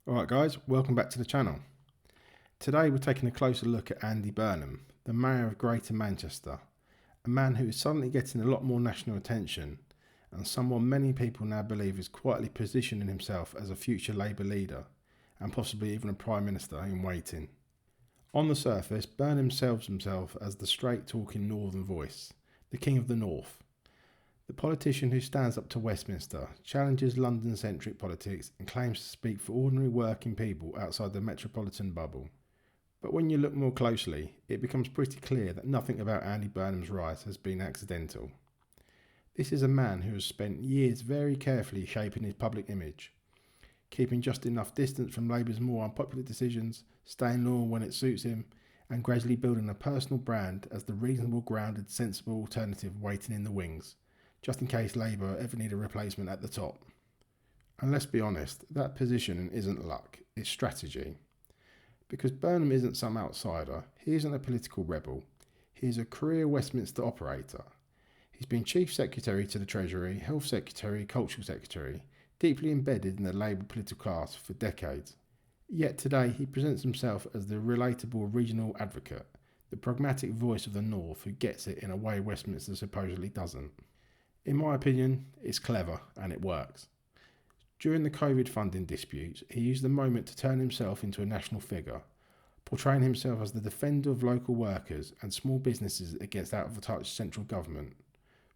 Alright guys, welcome back to the channel. Today we're taking a closer look at Andy Burnham, the Mayor of Greater Manchester, a man who is suddenly getting a lot more national attention and someone many people now believe is quietly positioning himself as a future Labour leader and possibly even a Prime Minister in waiting. On the surface, Burnham sells himself as the straight-talking northern voice, the King of the North. The politician who stands up to Westminster, challenges London-centric politics and claims to speak for ordinary working people outside the metropolitan bubble. But when you look more closely, it becomes pretty clear that nothing about Andy Burnham's rise has been accidental. This is a man who has spent years very carefully shaping his public image, keeping just enough distance from Labour's more unpopular decisions, staying loyal when it suits him, and gradually building a personal brand as the reasonable, grounded, sensible alternative waiting in the wings, just in case Labour ever need a replacement at the top. And let's be honest, that positioning isn't luck, it's strategy. Because Burnham isn't some outsider, he isn't a political rebel, he is a career Westminster operator. He's been Chief Secretary to the Treasury, Health Secretary, Cultural Secretary, deeply embedded in the Labour political class for decades. Yet today he presents himself as the relatable regional advocate, the pragmatic voice of the North who gets it in a way Westminster supposedly doesn't. In my opinion, it's clever and it works. During the COVID funding disputes, he used the moment to turn himself into a national figure, portraying himself as the defender of local workers and small businesses against out-of-touch central government.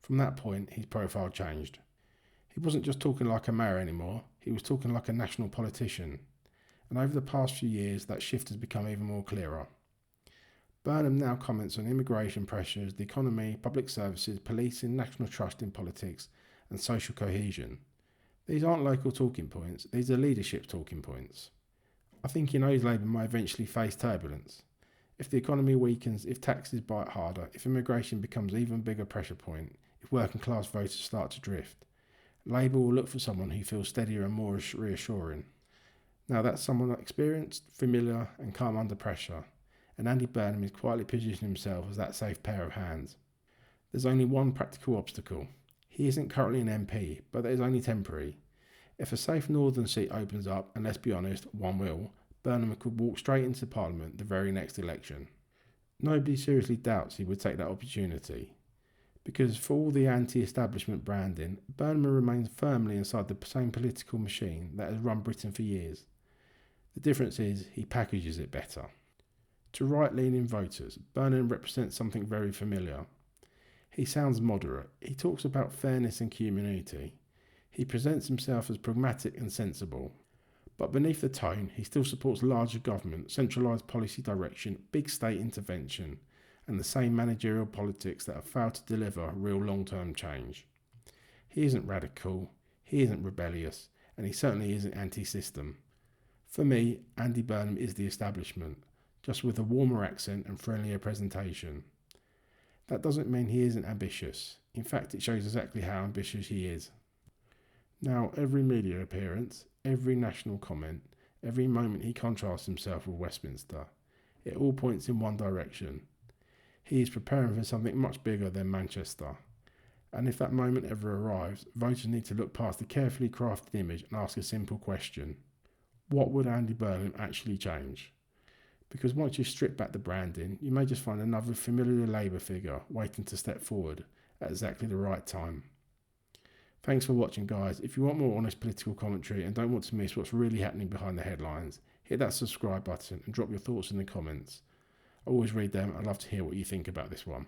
From that point, his profile changed. He wasn't just talking like a mayor anymore, he was talking like a national politician. And over the past few years, that shift has become even more clearer. Burnham now comments on immigration pressures, the economy, public services, policing, national trust in politics, and social cohesion. These aren't local talking points, these are leadership talking points. I think he knows Labour may eventually face turbulence. If the economy weakens, if taxes bite harder, if immigration becomes an even bigger pressure point, if working class voters start to drift, Labour will look for someone who feels steadier and more reassuring. Now that's someone experienced, familiar, and calm under pressure. And Andy Burnham is quietly positioning himself as that safe pair of hands. There's only one practical obstacle. He isn't currently an MP, but that is only temporary. If a safe northern seat opens up, and let's be honest, one will, Burnham could walk straight into Parliament the very next election. Nobody seriously doubts he would take that opportunity. Because for all the anti-establishment branding, Burnham remains firmly inside the same political machine that has run Britain for years. The difference is he packages it better. To right-leaning voters, Burnham represents something very familiar. He sounds moderate, he talks about fairness and community, he presents himself as pragmatic and sensible. But beneath the tone, he still supports larger government, centralised policy direction, big state intervention, and the same managerial politics that have failed to deliver real long-term change. He isn't radical, he isn't rebellious, and he certainly isn't anti-system. For me, Andy Burnham is the establishment, just with a warmer accent and friendlier presentation. That doesn't mean he isn't ambitious. In fact, it shows exactly how ambitious he is. Now, every media appearance, every national comment, every moment he contrasts himself with Westminster, it all points in one direction. He is preparing for something much bigger than Manchester. And if that moment ever arrives, voters need to look past the carefully crafted image and ask a simple question. What would Andy Burnham actually change? Because once you strip back the branding, you may just find another familiar Labour figure waiting to step forward at exactly the right time. Thanks for watching guys. If you want more honest political commentary and don't want to miss what's really happening behind the headlines, hit that subscribe button and drop your thoughts in the comments. I always read them. I'd love to hear what you think about this one.